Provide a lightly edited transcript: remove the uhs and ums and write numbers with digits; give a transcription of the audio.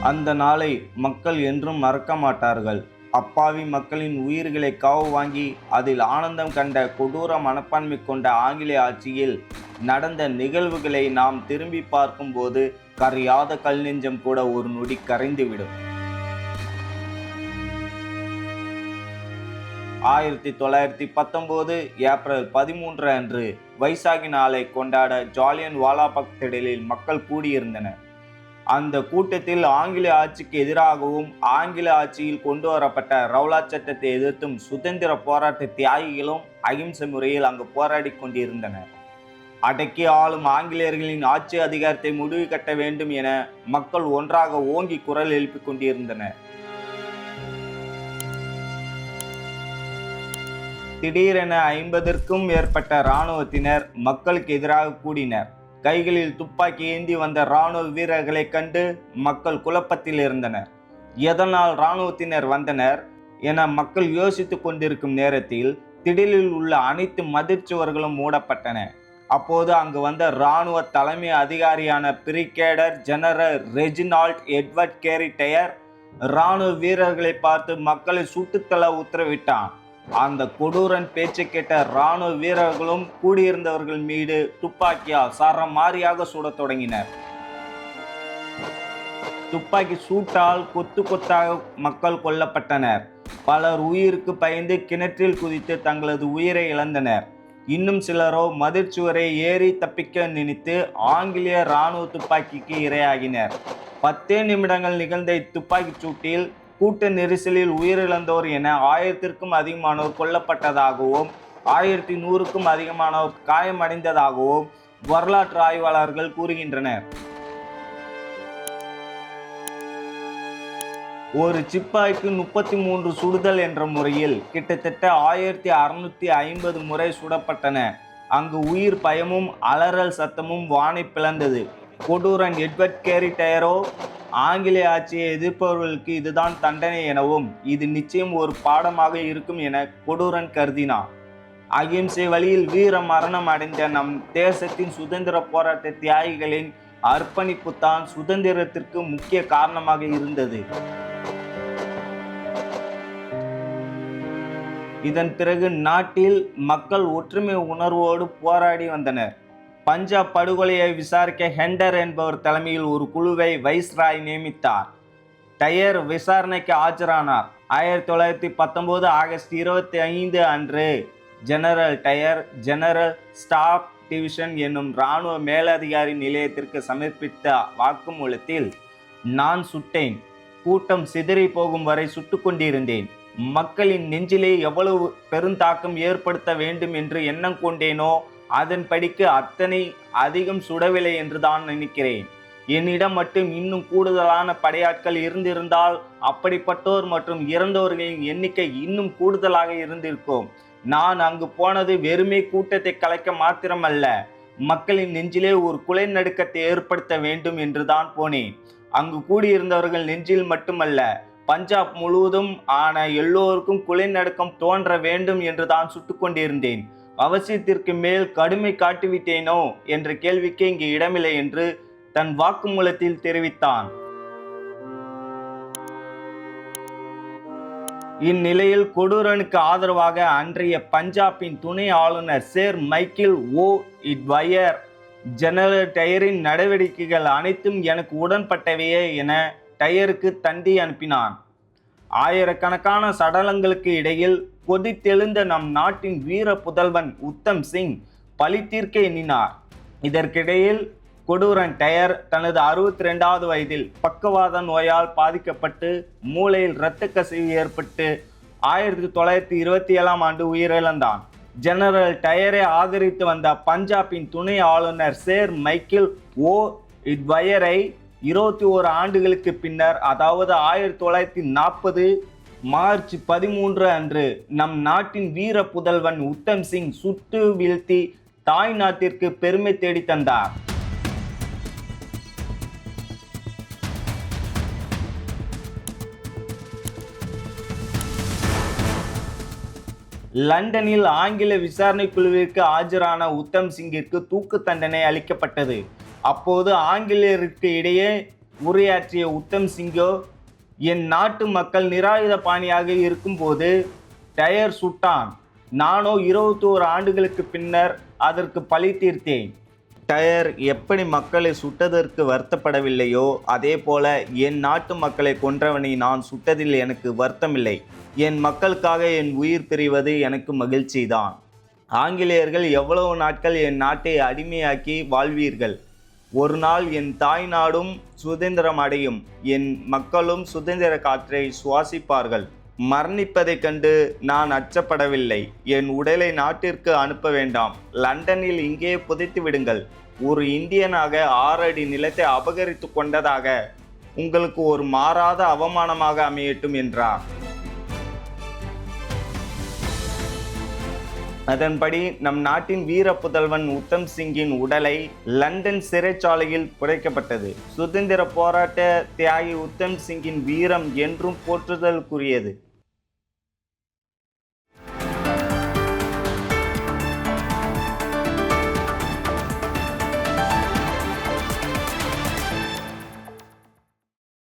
அந்த நாளை மக்கள் என்றும் மறக்க மாட்டார்கள். அப்பாவி மக்களின் உயிர்களை காவு வாங்கி அதில் ஆனந்தம் கண்ட கொடூர மனப்பான்மை கொண்ட ஆங்கிலேய ஆட்சியில் நடந்த நிகழ்வுகளை நாம் திரும்பி பார்க்கும்போது கரையாத கல் நெஞ்சம் கூட ஒரு நொடி கரைந்துவிடும். 1919 ஏப்ரல் 13 அன்று வைசாகி நாளை கொண்டாட ஜாலியன் வாலாபாக் திடலில் மக்கள் கூடியிருந்தனர். அந்த கூட்டத்தில் ஆங்கில ஆட்சிக்கு எதிராகவும் ஆங்கில ஆட்சியில் கொண்டு வரப்பட்ட ரவுலாட் சட்டத்தை எதிர்த்தும் சுதந்திர போராட்ட தியாகிகளும் அகிம்சை முறையில் அங்கு போராடி கொண்டிருந்தனர். அடக்கி ஆளும் ஆங்கிலேயர்களின் ஆட்சி அதிகாரத்தை முடிவு கட்ட வேண்டும் என மக்கள் ஒன்றாக ஓங்கி குரல் எழுப்பிக் கொண்டிருந்தனர். திடீரென 50க்கும் மேற்பட்ட இராணுவத்தினர் மக்களுக்கு எதிராக கூடினர். கைகளில் துப்பாக்கி ஏந்தி வந்த இராணுவ வீரர்களை கண்டு மக்கள் குழப்பத்தில் இருந்தனர். எதனால் இராணுவத்தினர் வந்தனர் என மக்கள் யோசித்துக் கொண்டிருக்கும் நேரத்தில் திடலில் உள்ள அனைத்து மதிர்ச்சுவர்களும் மூடப்பட்டன. அப்போது அங்கு வந்த இராணுவ தலைமை அதிகாரியான brigadier general Reginald Edward Harry Dyer இராணுவ வீரர்களை பார்த்து மக்களை சுட்டுத்தள்ள உத்தரவிட்டான். அந்த கொடூரன் பேச்சை கேட்ட இராணுவ வீரர்களும் கூடியிருந்தவர்கள் மீது துப்பாக்கியால் சரமாரியாக சுடத் தொடங்கினர். துப்பாக்கி சூட்டால் கொத்து கொத்தாக மக்கள் கொல்லப்பட்டனர். பலர் உயிருக்கு பயந்து கிணற்றில் குதித்து தங்களது உயிரை இழந்தனர். இன்னும் சிலரோ மதிர்ச்சுவரை ஏறி தப்பிக்க நினைத்து ஆங்கிலேய இராணுவ துப்பாக்கிக்கு இரையாகினர். 10 நிமிடங்கள் நிகழ்ந்த இத்துப்பாக்கி சூட்டில் கூட்ட நெரிசலில் உயிரிழந்தோர் என 1000க்கும் அதிகமானோர் கொல்லப்பட்டதாகவும் 1100க்கும் அதிகமானோர் காயமடைந்ததாகவும் வரலாற்று ஆய்வாளர்கள் கூறுகின்றனர். ஒரு சிப்பாய்க்கு 33 சுடுதல் என்ற முறையில் கிட்டத்தட்ட 1650 முறை சுடப்பட்டன. அங்கு உயிர் பயமும் அலறல் சத்தமும் வானை பிளந்தது. கொடூரன் எட்வர்ட் கேரி டயரோ ஆங்கிலேய ஆட்சியை எதிர்ப்பவர்களுக்கு இதுதான் தண்டனை எனவும் இது நிச்சயம் ஒரு பாடமாக இருக்கும் என கொடூரன் கருதினார். அகிம்சை வழியில் வீர மரணம் அடைந்த நம் தேசத்தின் சுதந்திர போராட்ட தியாகிகளின் அர்ப்பணிப்பு தான் சுதந்திரத்திற்கு முக்கிய காரணமாக இருந்தது. இதன் பிறகு நாட்டில் மக்கள் ஒற்றுமை உணர்வோடு போராடி வந்தனர். பஞ்சாப் படுகொலையை விசாரிக்க ஹெண்டர் என்பவர் தலைமையில் ஒரு குழுவை வைஸ்ராய் நியமித்தார். டயர் விசாரணைக்கு ஆஜரானார். 1919 ஆகஸ்ட் 25 அன்று general Dyer general staff division என்னும் இராணுவ மேலதிகாரி நிலையத்திற்கு சமர்ப்பித்த வாக்குமூலத்தில், நான் சுட்டேன், கூட்டம் சிதறி போகும் வரை சுட்டு கொண்டிருந்தேன், மக்களின் நெஞ்சிலே எவ்வளவு பெருந்தாக்கம் ஏற்படுத்த வேண்டும் என்று எண்ணம் கொண்டேனோ அதன்படிக்கு அத்தனை அதிகம் சுடவில்லை என்று தான் நினைக்கிறேன். என்னிடம் மட்டும் இன்னும் கூடுதலான படையாட்கள் இருந்திருந்தால் அப்படிப்பட்டோர் மற்றும் இறந்தவர்களின் எண்ணிக்கை இன்னும் கூடுதலாக இருந்திருக்கும். நான் அங்கு போனது வெறுமே கூட்டத்தை கலைக்க மாத்திரமல்ல, மக்களின் நெஞ்சிலே ஒரு குலை நடுக்கத்தை ஏற்படுத்த வேண்டும் என்று தான் போனேன். அங்கு கூடியிருந்தவர்கள் நெஞ்சில் மட்டுமல்ல, பஞ்சாப் முழுவதும் ஆன எல்லோருக்கும் குலை நடுக்கம் தோன்ற வேண்டும் என்று தான் சுட்டு கொண்டிருந்தேன். அவசியத்திற்கு மேல் கடுமை காட்டிவிட்டேனோ என்ற கேள்விக்கு இங்கு இடமில்லை என்று தன் வாக்குமூலத்தில் தெரிவித்தான். இந்நிலையில் கொடூரனுக்கு ஆதரவாக அன்றைய பஞ்சாபின் துணை ஆளுநர் சேர் மைக்கேல் ஓ இட்வயர் ஜெனரல் டயரின் நடவடிக்கைகள் அனைத்தும் எனக்கு உடன்பட்டவையே என டயருக்கு தந்தி அனுப்பினான். ஆயிரக்கணக்கான சடலங்களுக்கு இடையில் கொதித்தெழுந்த நம் நாட்டின் வீர புதல்வன் உத்தம் சிங் பழி தீர்க்க எண்ணினார். இதற்கிடையில் கொடூரன் டயர் தனது 62வது வயதில் பக்கவாத நோயால் பாதிக்கப்பட்டு மூளையில் இரத்த கசிவு ஏற்பட்டு 1927ஆம் ஆண்டு உயிரிழந்தான். ஜெனரல் டயரை ஆதரித்து வந்த பஞ்சாபின் துணை ஆளுநர் சேர் மைக்கேல் ஓ இட்வயரை 21 ஆண்டுகளுக்கு பின்னர், அதாவது 1940 மார்ச் 13 அன்று நம் நாட்டின் வீர புதல்வன் உத்தம் சிங் சுட்டு வீழ்த்தி தாய் நாட்டிற்கு பெருமை தேடி தந்தார். லண்டனில் ஆங்கில விசாரணை குழுவிற்கு ஆஜரான உத்தம் சிங்கிற்கு தூக்கு தண்டனை அளிக்கப்பட்டது. அப்போது ஆங்கிலேயருக்கு இடையே உரையாற்றிய உத்தம் சிங்கோ, என் நாட்டு மக்கள் நிராயுத பாணியாக இருக்கும்போது டயர் சுட்டான். நானோ 21 ஆண்டுகளுக்கு பின்னர் அதற்கு பழி தீர்த்தேன். டயர் எப்படி மக்களை சுட்டதற்கு வருத்தப்படவில்லையோ அதே போல என் நாட்டு மக்களை கொன்றவனை நான் சுட்டதில் எனக்கு வருத்தமில்லை. என் மக்களுக்காக என் உயிர் பிரிவது எனக்கு மகிழ்ச்சிதான். ஆங்கிலேயர்கள் எவ்வளவு நாட்கள் என் நாட்டை அடிமையாக்கி வாழ்வீர்கள்? ஒரு நாள் என் தாய் நாடும் சுதந்திரம் அடையும், என் மக்களும் சுதந்திர காற்றை சுவாசிப்பார்கள். மரணிப்பதைக் கண்டு நான் அச்சப்படவில்லை. என் உடலை நாட்டிற்கு அனுப்ப வேண்டாம், லண்டனில் இங்கே புதைத்து விடுங்கள். ஒரு இந்தியனாக 6 அடி நிலத்தை அபகரித்து கொண்டதாக உங்களுக்கு ஒரு மாறாத அவமானமாக அமையட்டும் என்றார். அதன்படி நம் நாட்டின் வீர புதல்வன் உத்தம் சிங்கின் உடலை லண்டன் சிறைச்சாலையில் புதைக்கப்பட்டது. சுதந்திர போராட்ட தியாகி உத்தம் சிங்கின் வீரம் என்றும் போற்றுதலுக்குரியது.